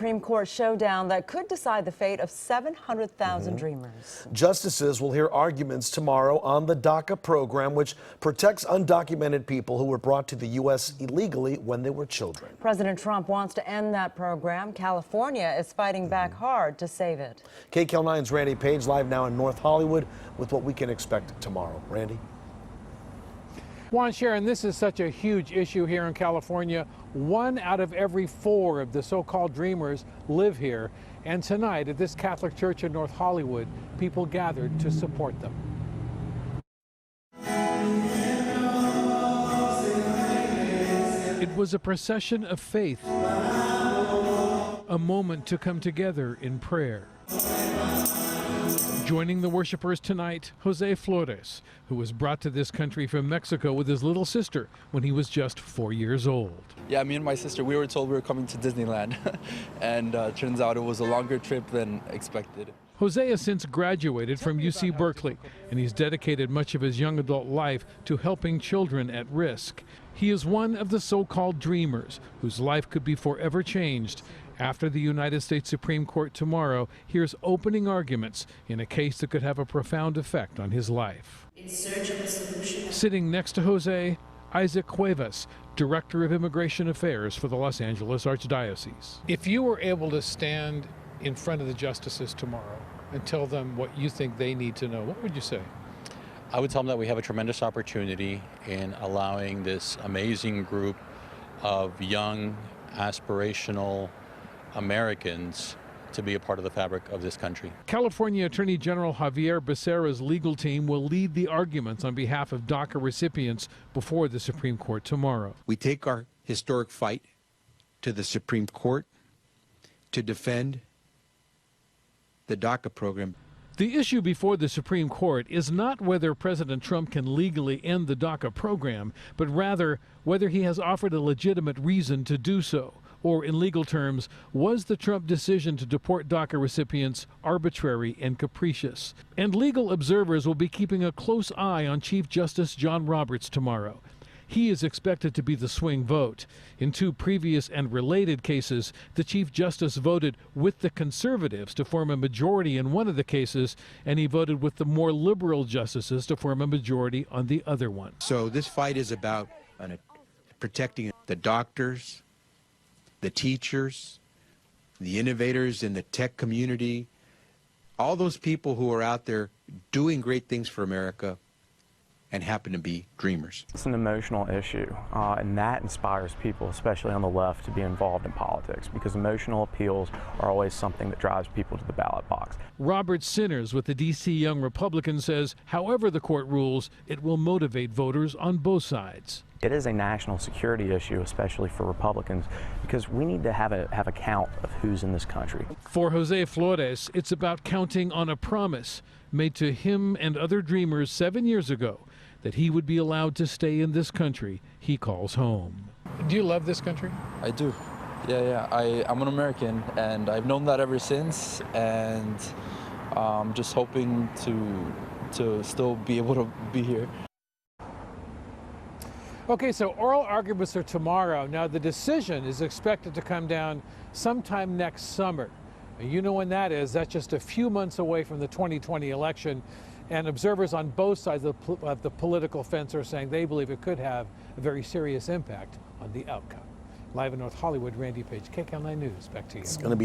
Supreme Court showdown that could decide the fate of 700,000 dreamers. Justices will hear arguments tomorrow on the DACA program, which protects undocumented people who were brought to the U.S. illegally when they were children. President Trump wants to end that program. California is fighting back hard to save it. KCAL 9's Randy Paige live now in North Hollywood with what we can expect tomorrow. Randy? Juan, Sharon, this is such a huge issue here in California. 1 out of every 4 of the so-called dreamers live here. And tonight at this Catholic church in North Hollywood, people gathered to support them. It was a procession of faith, a moment to come together in prayer. Joining the worshipers tonight, Jose Flores, who was brought to this country from Mexico with his little sister when he was just 4 years old. Yeah, me and my sister, we were told we were coming to Disneyland, and turns out it was a longer trip than expected. Jose has since graduated from UC Berkeley, and he's dedicated much of his young adult life to helping children at risk. He is one of the so-called dreamers whose life could be forever changed after the United States Supreme Court tomorrow hears opening arguments in a case that could have a profound effect on his life. In search of a solution. Sitting next to Jose, Isaac Cuevas, Director of Immigration Affairs for the Los Angeles Archdiocese. If you were able to stand in front of the justices tomorrow and tell them what you think they need to know, what would you say? I would tell them that we have a tremendous opportunity in allowing this amazing group of young, aspirational Americans to be a part of the fabric of this country. California Attorney General Javier Becerra's legal team will lead the arguments on behalf of DACA recipients before the Supreme Court tomorrow. We take our historic fight to the Supreme Court to defend the DACA program. The issue before the Supreme Court is not whether President Trump can legally end the DACA program, but rather whether he has offered a legitimate reason to do so. Or in legal terms, was the Trump decision to deport DACA recipients arbitrary and capricious? And legal observers will be keeping a close eye on Chief Justice John Roberts tomorrow. He is expected to be the swing vote. In 2 previous and related cases, the Chief Justice voted with the conservatives to form a majority in one of the cases, and he voted with the more liberal justices to form a majority on the other one. So this fight is about protecting the doctors, the teachers, the innovators in the tech community, all those people who are out there doing great things for America and happen to be dreamers. It's an emotional issue, and that inspires people, especially on the left, to be involved in politics, because emotional appeals are always something that drives people to the ballot box. Robert Sinners with the D.C. Young Republican says, however the court rules, it will motivate voters on both sides. It is a national security issue, especially for Republicans, because we need to have a count of who's in this country. For Jose Flores, it's about counting on a promise made to him and other dreamers 7 years ago that he would be allowed to stay in this country he calls home. Do you love this country? I do. Yeah. I'm an American, and I've known that ever since, and I'm just hoping to still be able to be here. Okay, so oral arguments are tomorrow. Now, the decision is expected to come down sometime next summer. You know when that is. That's just a few months away from the 2020 election. And observers on both sides of the political fence are saying they believe it could have a very serious impact on the outcome. Live in North Hollywood, Randy Paige, KCAL 9 News. Back to you. It's going to be